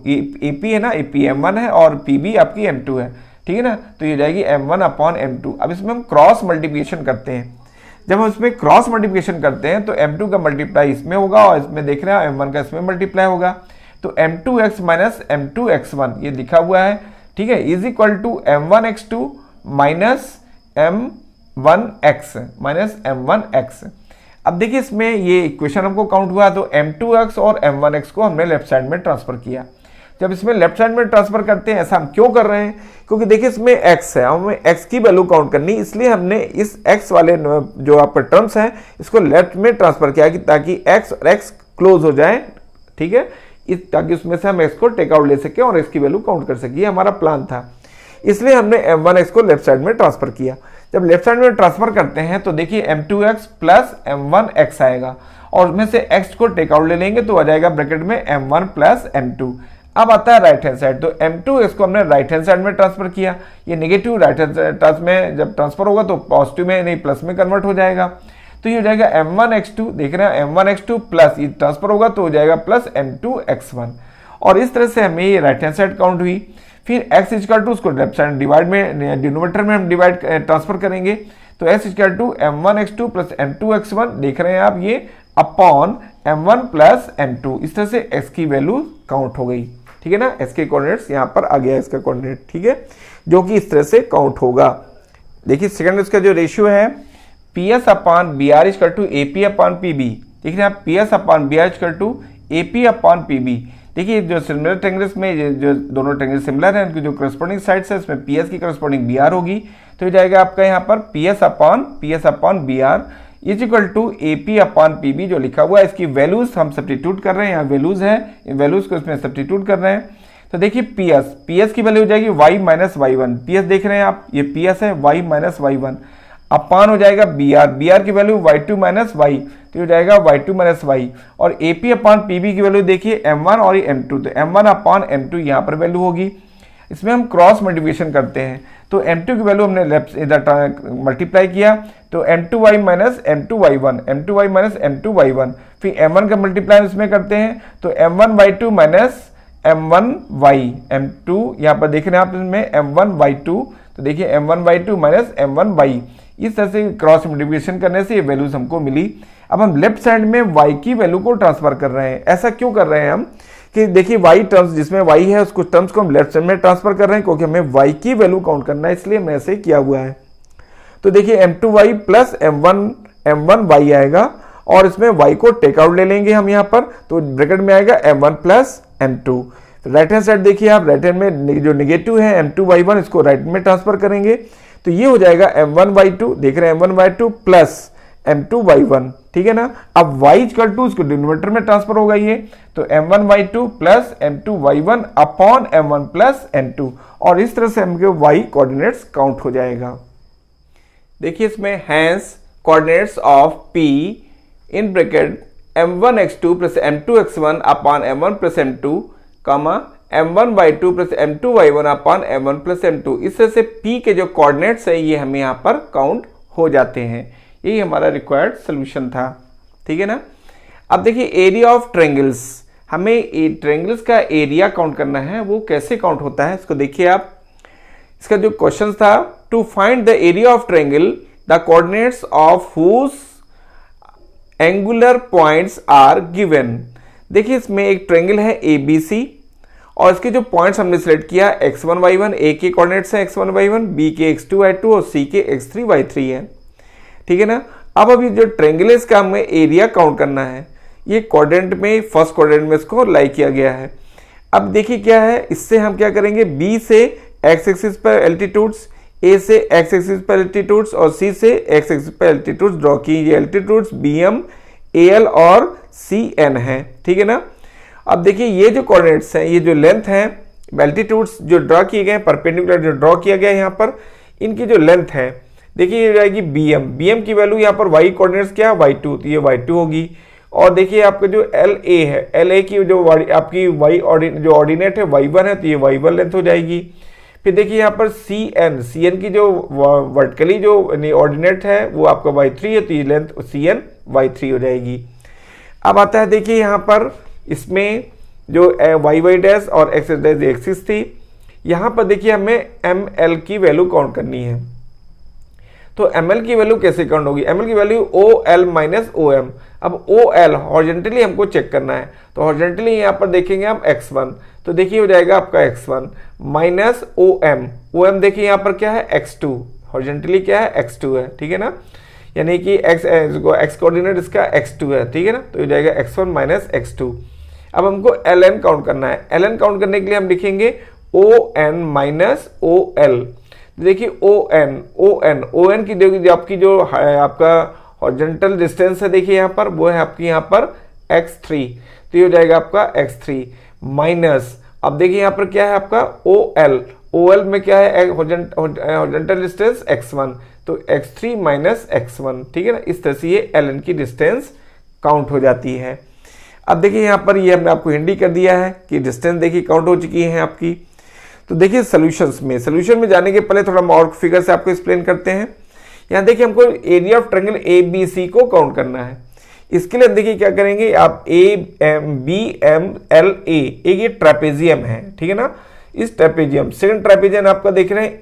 AP है ना, एपी m1 है और पीबी आपकी m2 है, ठीक है ना, तो ये जाएगी m1 अपॉन m2। अब इसमें हम क्रॉस मल्टीप्लिकेशन करते हैं, जब हम इसमें क्रॉस मल्टीप्लिकेशन करते हैं तो m2 का मल्टीप्लाई इसमें होगा और इसमें देख रहे हैं m1 का इसमें मल्टीप्लाई होगा, तो m2x माइनस m2x1 ये लिखा हुआ है, ठीक है, is equal to m1x2 minus m1x minus m1x। अब देखिए इसमें ये इक्वेशन हमको काउंट हुआ, तो m2x और m1x को हमने लेफ्ट साइड में ट्रांसफर किया। जब इसमें लेफ्ट साइड में ट्रांसफर करते हैं, ऐसा हम क्यों कर रहे हैं, क्योंकि देखिए इसमें x है, हमें x की वैल्यू काउंट करनी, इसलिए हमने इस x वाले जो आपके टर्म्स हैं इसको लेफ्ट में ट्रांसफर किया कि ताकि x और x क्लोज हो जाए, ठीक है, ताकि उसमें से हम x को टेक आउट ले सके और x की वैल्यू काउंट कर सके, हमारा प्लान था। इसलिए हमने m1x को लेफ्ट साइड में ट्रांसफर किया। जब लेफ्ट साइड में ट्रांसफर करते हैं तो देखिए m2x प्लस m1x आएगा और उसमें से x को टेक आउट ले लेंगे तो आ जाएगा ब्रैकेट में m1 प्लस m2। अब आता है राइट हैंड साइड, तो m2x को हमने राइट हैंड साइड में ट्रांसफर किया। ये नेगेटिव राइट हैंड साइड में जब ट्रांसफर होगा तो पॉजिटिव में नहीं प्लस में कन्वर्ट हो जाएगा, तो ये हो जाएगा m1x2, देख रहे हैं m1x2 प्लस ये ट्रांसफर होगा तो हो जाएगा प्लस m2x1। और इस तरह से हमें ये राइट हैंड साइड काउंट हुई। फिर x इक्वल टू उसको लेफ्ट साइड डिवाइड में डिनोमिनेटर में हम डिवाइड ट्रांसफर करेंगे, तो x equal to m1x2 plus m2x1 देख रहे हैं आप, ये अपॉन m1 प्लस m2। इस तरह से x की वैल्यू काउंट हो गई, ठीक है ना, x के कोऑर्डिनेट्स यहाँ पर आ गया इसका कोऑर्डिनेट, ठीक है, जो कि इस तरह से काउंट होगा। देखिए सेकंड इसका जो रेशियो है PS upon BR equal to AP upon PB, देख रहे हैं आप PS upon BR equal to AP upon PB। देखिए जो सिमिलर ट्रायंगल्स में जो दोनों ट्रायंगल सिमिलर हैं उनकी जो करस्पॉन्डिंग साइड्स है उसमें PS की करस्पॉन्डिंग BR होगी, तो ये जाएगा आपका यहाँ पर PS upon BR is equal to AP upon PB जो लिखा हुआ है। इसकी वैल्यूज हम सब्स्टिट्यूट कर रहे हैं, यहाँ वैल्यूज है, इन वैल्यूज को इसमें सब्स्टिट्यूट कर रहे हैं। तो देखिए PS की वैल्यू हो जाएगी y माइनस y1, PS देख रहे हैं आप, ये PS है y माइनस y1 अपान हो जाएगा BR की वैल्यू y2 माइनस y, तो हो जाएगा y2 माइनस y। और AP अपॉन PB की वैल्यू देखिए m1 और m2, तो m1 अपॉन m2 यहाँ पर वैल्यू होगी। इसमें हम क्रॉस मल्टीप्लिकेशन करते हैं, तो m2 की वैल्यू हमने लेफ्ट इधर मल्टीप्लाई किया, तो m2y minus m2y1 minus m2y1, फिर m1 का मल्टीप्लाई इसमें करते हैं, तो m1y2 माइनस m1y, m2 यहाँ पर देख रहे हैं आप इसमें m1y2, तो देखिए m1y2 माइनस m1y। इस तरह से क्रॉस मल्टीप्लिकेशन करने से ये वैल्यूज हमको मिली। अब हम लेफ्ट साइड में y की वैल्यू को ट्रांसफर कर रहे हैं। ऐसा क्यों कर रहे हैं हम कि देखिए y टर्म्स जिसमें y है उसको टर्म्स को हम लेफ्ट साइड में ट्रांसफर कर रहे हैं, क्योंकि हमें y की वैल्यू काउंट करना है, इसलिए हमने ऐसे किया हुआ है। तो देखिए m2y प्लस m1y आएगा और इसमें y को टेक आउट ले लेंगे हम यहाँ पर, तो ब्रैकेट में आएगा m1 plus m2। Right hand side देखिए आप, राइट हैंड में जो नेगेटिव है m2y1 इसको राइट में ट्रांसफर करेंगे, तो ये हो जाएगा m1y2, देख रहे हैं m1y2 प्लस m2y1, ठीक है ना। अब y इक्वल टू इसको डिनोमिनेटर में ट्रांसफर होगा ये, तो m1y2 plus m2y1 upon m1 plus m2, और इस तरह से हमके y कोऑर्डिनेट्स काउंट हो जाएगा। देखिए इसमें hence coordinates of p in bracket m1x2 plus m2x1 upon m1 plus m2 comma m1y2 plus m2y1 upon m1 plus m2, इस तरह से p के जो कोऑर्डिनेट्स है ये हमें यहाँ पर काउंट हो जाते हैं। यही हमारा रिक्वायर्ड सोल्यूशन था, ठीक है ना। अब देखिए एरिया ऑफ ट्रायंगल्स, हमें ट्रायंगल्स का एरिया काउंट करना है, वो कैसे काउंट होता है इसको देखिए आप। इसका जो क्वेश्चन था, to find the area of triangle the coordinates of whose angular points are given. देखिए इसमें एक ट्रायंगल है ABC और इसके जो पॉइंट्स हमने सिलेक्ट किया x1 y1, A के कोऑर्डिनेट्स हैं x1 y1, B के x2 y2 और C के x3 y3 है, ठीक है ना। अब अभी जो ट्रायंगल है इसका हमें एरिया काउंट करना है। ये क्वाड्रेंट में फर्स्ट क्वाड्रेंट में इसको लाई किया गया है। अब देखिए क्या है, इससे हम क्या करेंगे, B से x एक्सिस पर एल्टीट्यूड्स, A से x एक्सिस पर एल्टीट्यूड्स और C से x एक्सिस पर एल्टीट्यूड्स ड्रॉ कीजिए। एल्टीट्यूड्स BM, AL और CN है, ठीक है ना। अब देखिए ये जो कोऑर्डिनेट्स हैं, ये जो लेंथ है, एल्टीट्यूड्स जो ड्रॉ किए गए हैं, परपेंडिकुलर जो ड्रॉ किया गया है यहाँ पर, इनकी जो लेंथ है देखिए ये जाएगी BM की वैल्यू यहाँ पर y कोऑर्डिनेट्स क्या है y2, तो ये y2 होगी। और देखिए आपका जो LA है, LA की जो आपकी जो ऑर्डिनेट है y1 है, तो ये y1 लेंथ हो जाएगी। फिर देखिए यहाँ पर CN की जो वर्टिकली जो ऑर्डिनेट है वो आपका y3 है, तो ये लेंथ CN y3 हो जाएगी। अब आता है देखिए यहाँ पर इसमें जो y डैश और x डैश एक्सिस थी, यहाँ पर देखिए हमें ML की वैल्यू काउंट करनी है। तो ML की वैल्यू कैसे काउंट होगी, ML की वैल्यू OL माइनस OM। अब OL हॉरिजॉन्टली हमको चेक करना है, तो हॉरिजॉन्टली यहाँ पर देखेंगे हम x1, तो देखिए हो जाएगा आपका x1 माइनस OM देखिए यहाँ पर क्या है x2, हॉरिजॉन्टली क्या है x2 है, ठीक है ना, यानी कि x कोऑर्डिनेट इसका x2 है, ठीक है ना, तो हो जाएगा x1 माइनस x2। अब हमको ln काउंट करना है। ln काउंट करने के लिए हम लिखेंगे ON माइनस OL। देखिए ON की देखिए आपकी जो आपका हॉरिजॉन्टल डिस्टेंस है, देखिए यहाँ पर वो है आपकी यहाँ पर x3, तो ये हो जाएगा आपका x3 माइनस, अब देखिए यहाँ पर क्या है आपका OL में क्या है हॉरिजॉन्टल डिस्टेंस x1, तो x3 माइनस x1, ठीक है ना। इस तरह से ये ln की डिस्टेंस काउंट हो जाती है। अब देखिए यहाँ पर ये हमने आपको हिंदी कर दिया है कि डिस्टेंस देखिए काउंट हो चुकी है आपकी। तो देखिए सॉल्यूशन में जाने के पहले थोड़ा और फिगर से आपको एक्सप्लेन करते हैं। यहाँ देखिए हमको एरिया ऑफ ट्रायंगल ABC को काउंट करना है। इसके लिए देखिए क्या करेंगे आप, BMLA एक ये ट्रेपेजियम है, ठीक है ना। इस ट्रेपेजियम सेकंड ट्रेपेजियम आपका देख रहे हैं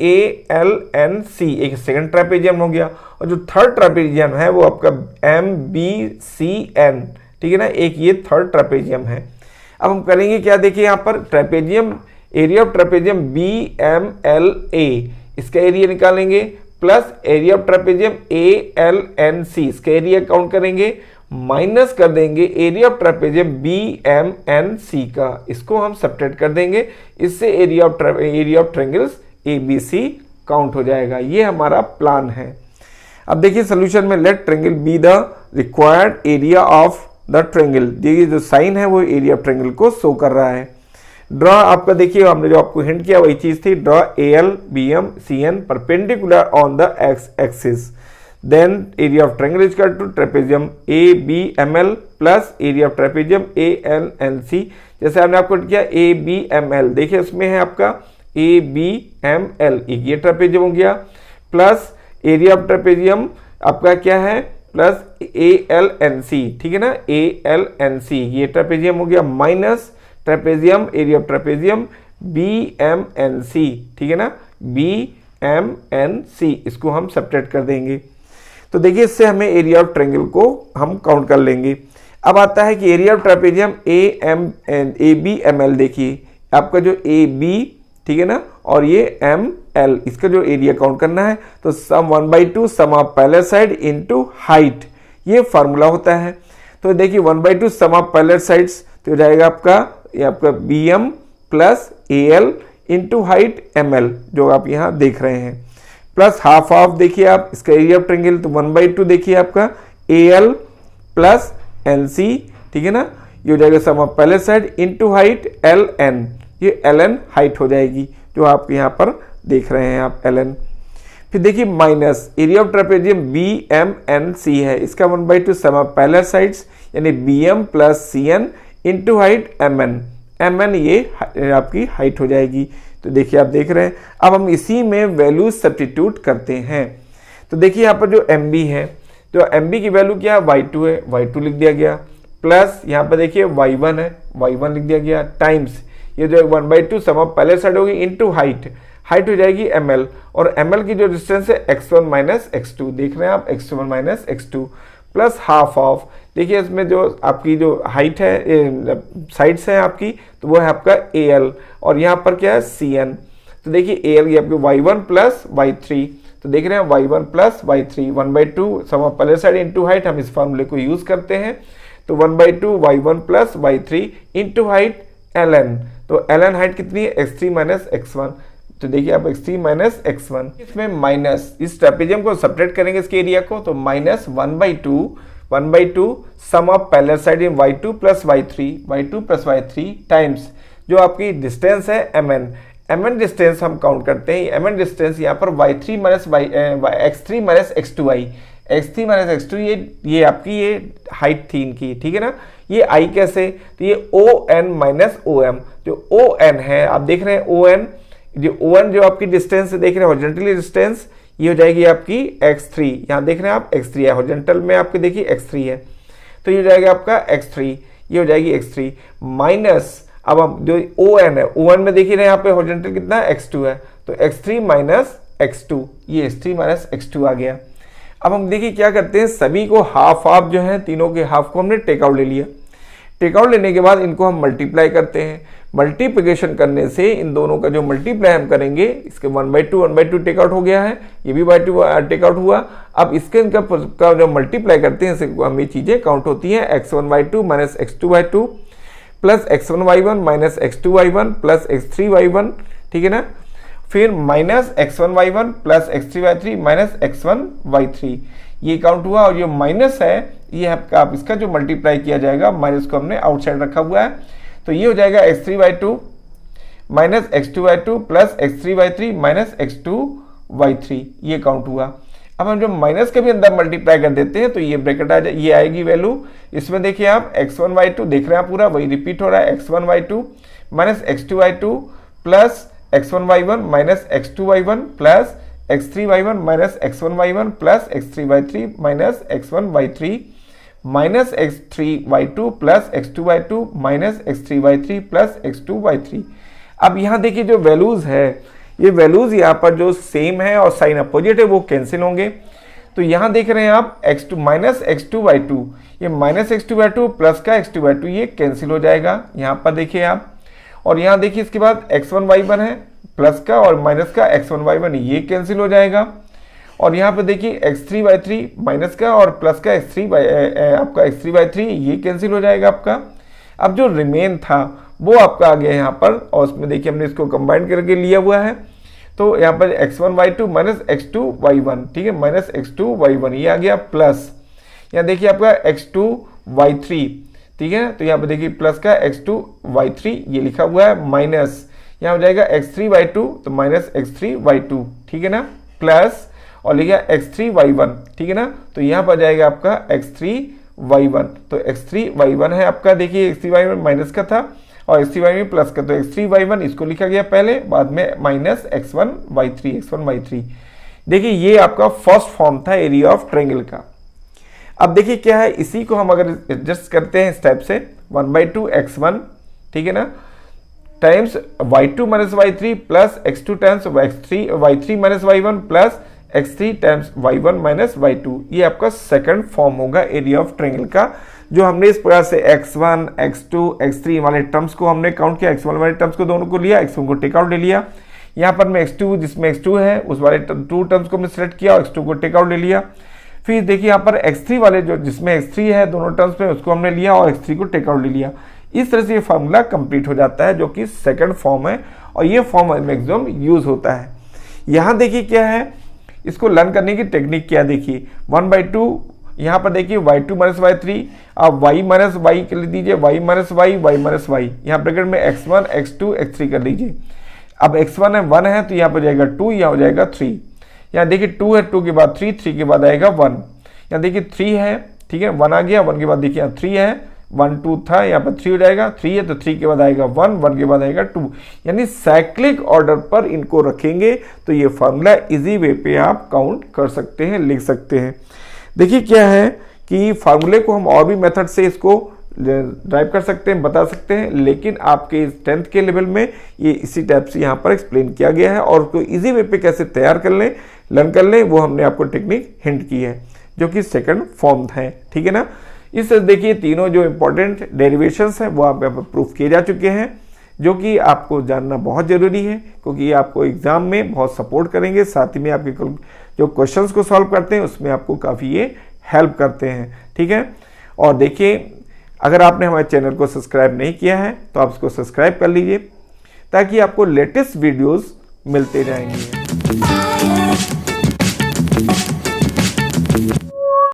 ALNC, एक सेकंड ट्रेपेजियम हो गया, और जो थर्ड ट्रेपेजियम है वो आपका MBCN, ठीक है ना, एक ये थर्ड ट्रेपेजियम है। अब हम करेंगे क्या, देखिए यहाँ पर trapezium area of trapezium BMLA, इसका एरिया निकालेंगे, plus area of trapezium ALNC, इसका एरिया काउंट करेंगे, माइनस कर देंगे एरिया ऑफ ट्रेपेजियम BMNC का, इसको हम सब्ट्रैक्ट कर देंगे, इससे area of triangles ABC count हो जाएगा। ये हमारा प्लान है। अब देखिए सोल्यूशन में let triangle be the required area of the triangle, देखिए जो साइन है वो एरिया ऑफ ट्रायंगल को शो कर रहा है। ड्रॉ आपका देखिए हमने जो आपको हिंट किया वही चीज थी, draw AL BM CN perpendicular on the x axis, then area of triangle is equal to trapezium ABML plus area of trapezium ALNC। जैसे हमने आपको किया ABML, देखिए इसमें है आपका ABML, एक ये ट्रेपेजियम हो गया, प्लस एरिया ऑफ ट्रेपेजियम आपका क्या है प्लस ALNC, ठीक है ना, ALNC ये ट्रेपेजियम हो गया, minus trapezium area of trapezium BMNC, ठीक है ना, BMNC, इसको हम सब्ट्रैक्ट कर देंगे। तो देखिए इससे हमें एरिया ऑफ ट्रायंगल को हम काउंट कर लेंगे। अब आता है कि area of trapezium A B M L. देखिए आपका जो ए बी, ठीक है ना, और ये एम एल, इसका जो एरिया काउंट करना है तो sum 1/2 sum of parallel side into height, ये फार्मूला होता है। तो देखिए 1/2 सम ऑफ पैरेलल साइड्स तो हो जाएगा आपका B M plus A L into height M L, जो आप यहाँ देख रहे हैं, प्लस हाफ ऑफ देखिए आप इसका एरिया ऑफ ट्रायंगल, तो 1/2 देखिए आपका A L plus N C, ठीक है ना, ये हो जाएगा sum of parallel side into height L N, ये एल एन हाइट हो जाएगी जो आप यहाँ पर देख रहे हैं आप एल एन। फिर देखिए minus area of trapezium B M N C है, इसका 1/2 सम ऑफ पैरेलल साइड्स यानी B M plus C N into height M N, ये आपकी हाइट हो जाएगी। तो देखिए आप देख रहे हैं, अब हम इसी में वैल्यू सब्स्टिट्यूट करते हैं। तो देखिए यहाँ पर जो एम बी है, तो एम बी की वैल्यू क्या है, y2 है, y2 लिख दिया गया, प्लस यहाँ पर देखिए y1 है, y1 लिख दिया गया, टाइम्स ये जो 1/2 सम ऑफ पैरेलल साइड होगी इनटू हाइट हो जाएगी ml, और ml की जो डिस्टेंस है x1 माइनस x2, देख रहे हैं आप x1 minus x2, plus half of, देखिए इसमें जो आपकी जो हाइट है साइड्स है आपकी, तो वो है आपका al, और यहाँ पर क्या है cn। तो देखिए al ये आपके y1 प्लस y3, तो देख रहे हैं y1 plus y3, 1/2 sum of parallel side into height, हम इस फार्मूले को यूज करते हैं। तो 1/2 y1 plus y3 into height ln, तो ln हाइट कितनी है, x3 माइनस x1, तो देखिए आप x3 माइनस x1, इसमें माइनस, इस ट्रापेजियम को सेपरेट करेंगे इसके एरिया को, तो minus 1/2 sum of parallel side in y2 plus y3 times जो आपकी डिस्टेंस है mn डिस्टेंस हम काउंट करते हैं, mn डिस्टेंस यहाँ पर x3 minus x2 minus x2, ये आपकी ये हाइट थी इनकी, ठीक है ना। ये i कैसे, तो ये ON माइनस OM, जो ON है आप देख रहे हैं ON, जो ON जो आपकी डिस्टेंस देख रहे हैं हॉरिजॉन्टली डिस्टेंस, ये हो जाएगी आपकी x3, यहाँ देख रहे हैं आप x3 है, हॉरिजॉन्टल में आपके देखिए x3 है, तो ये हो जाएगा आपका x3, ये हो जाएगी x3 माइनस, अब हम जो ON है, ON में देखिए यहाँ पे हॉरिजॉन्टल कितना है x2 है, तो x3 माइनस x2, ये x3 माइनस x2 आ गया। अब हम देखिए क्या करते हैं, सभी को हाफ जो है, तीनों के हाफ को हमने टेक आउट ले लिया, टेक आउट लेने के बाद इनको हम मल्टीप्लाई करते हैं, मल्टीप्लिकेशन करने से इन दोनों का जो मल्टीप्लाई हम करेंगे, इसके 1/2 टेक आउट हो गया है, ये भी 2 टेक आउट हुआ। अब इसके इनका जो मल्टीप्लाई करते हैं, इससे हमें चीजें काउंट होती हैं, x1y2 minus x2y2 plus x1y1 minus x2y1 plus x3y1, ठीक है ना, फिर minus x1y1 plus x3y3 minus x1y3, ये काउंट हुआ, और ये माइनस है ये आपका, आप इसका जो मल्टीप्लाई किया जाएगा, माइनस को हमने आउटसाइड रखा हुआ है, तो ये हो जाएगा x3y2 minus x2y2 plus x3y3 minus x2y3, ये काउंट हुआ। अब हम जब माइनस के भी अंदर मल्टीप्लाई कर देते हैं तो ये ब्रैकेट आ जाए, ये आएगी वैल्यू, इसमें देखिए आप x1y2 देख रहे हैं पूरा वही रिपीट हो रहा है, x1y2 minus x2y2 plus x1y1 minus x2y1 plus x3y1 minus x1y1 plus x3y3 minus x1y3 minus x3y2 plus x2y2 minus x3y3 plus x2y3। अब यहाँ देखिए जो वैल्यूज है, ये वैल्यूज यहाँ पर जो सेम है और साइन अपोजिट है वो कैंसिल होंगे, तो यहाँ देख रहे हैं आप x2 माइनस x2y2, ये माइनस x2y2 प्लस का x2y2 ये कैंसिल हो जाएगा यहाँ पर देखिए आप, और यहाँ देखिए इसके बाद x1y1 है प्लस का और माइनस का x1y1 ये कैंसिल हो जाएगा, और यहाँ पे देखिए x3y3 माइनस का और प्लस का आपका x3y3 ये कैंसिल हो जाएगा आपका। अब जो रिमेन था वो आपका आ गया यहाँ पर, और उसमें देखिए हमने इसको कंबाइन करके लिया हुआ है, तो यहाँ पर x1y2 माइनस x2y1, ठीक है, माइनस x2y1 ये आ गया, प्लस यहाँ देखिए आपका x2y3, ठीक है, तो यहाँ पे देखिए प्लस का x2y3 ये लिखा हुआ है, माइनस यहाँ हो जाएगा x3y2 तो माइनस x3y2, ठीक है ना, प्लस और लिखा x3y1, ठीक है ना, तो यहाँ पर जाएगा आपका x3y1, तो x3y1 है आपका, देखिए x3y1 माइनस का था और x3y1 प्लस का, तो x3y1 इसको लिखा गया पहले, बाद में माइनस x1y3। देखिए ये आपका फर्स्ट फॉर्म था एरिया ऑफ ट्रायंगल का। अब देखिए क्या है, इसी को हम अगर एडजस्ट करते हैं स्टेप से 1/2 x1, ठीक है ना, times y2 minus y3 plus x2 times y3 minus y1 plus x3 times y1 minus y2, ये आपका सेकंड फॉर्म होगा एरिया ऑफ ट्रायंगल का। जो हमने इस प्रकार से x1, x2, x3 वाले टर्म्स को हमने काउंट किया, x1 वाले टर्म्स को दोनों को लिया, x1 को टेक आउट ले लिया। यहाँ पर मैं x2 जिसमें x2 है उस वाले 2 टर्म्स को मैं सिलेक्ट किया और x2 को टेक आउट ले लिया। फिर देखिए यहाँ पर x3 वाले जो जिसमें x3 है दोनों टर्म्स में उसको हमने लिया और x3 को टेक आउट ले लिया। इस तरह से ये फार्मूला कंप्लीट हो जाता है जो कि सेकंड फॉर्म है और ये फॉर्म मैक्सिमम यूज होता है। यहाँ देखिए क्या है, इसको लर्न करने की टेक्निक क्या देखिए, 1/2 यहाँ पर देखिए y2 माइनस y3, आप y माइनस y कर दीजिए, y minus y minus y, यहाँ ब्रैकेट में x1 x2 x3 कर लीजिए। अब x1 है 1 है तो यहाँ पर जाएगा 2, यहाँ हो जाएगा 3। यहाँ देखिए 2 है, 2 के बाद 3, 3 के बाद आएगा 1। यहाँ देखिए 3 है, ठीक है, 1 आ गया, 1 के बाद देखिए यहाँ 3 है, 1 2 था, यहाँ पर 3 हो जाएगा, 3 है तो 3 के बाद आएगा 1, 1 के बाद आएगा 2, यानी साइक्लिक ऑर्डर पर इनको रखेंगे तो ये फार्मूला इजी वे पे आप काउंट कर सकते हैं, लिख सकते हैं। देखिए क्या है कि फार्मूले को हम और भी मेथड से इसको ड्राइव कर सकते हैं, बता सकते हैं, लेकिन आपके 10th के लेवल में ये इसी टाइप से यहाँ पर एक्सप्लेन किया गया है और उसको इजी वे पे कैसे तैयार कर लें, लर्न कर लें, वो हमने आपको टेक्निक हिंट की है जो कि सेकंड फॉर्म है, ठीक है ना। इस तरह देखिए तीनों जो इंपॉर्टेंट डेरिवेशंस हैं वो आप यहाँ पर प्रूफ किए जा चुके हैं, जो कि आपको जानना बहुत ज़रूरी है क्योंकि ये आपको एग्जाम में बहुत सपोर्ट करेंगे, साथ ही में आपके जो क्वेश्चंस को सॉल्व करते हैं उसमें आपको काफ़ी ये हेल्प करते हैं, ठीक है। और देखिए अगर आपने हमारे चैनल को सब्सक्राइब नहीं किया है तो आप इसको सब्सक्राइब कर लीजिए ताकि आपको लेटेस्ट वीडियोस मिलते रहेंगे।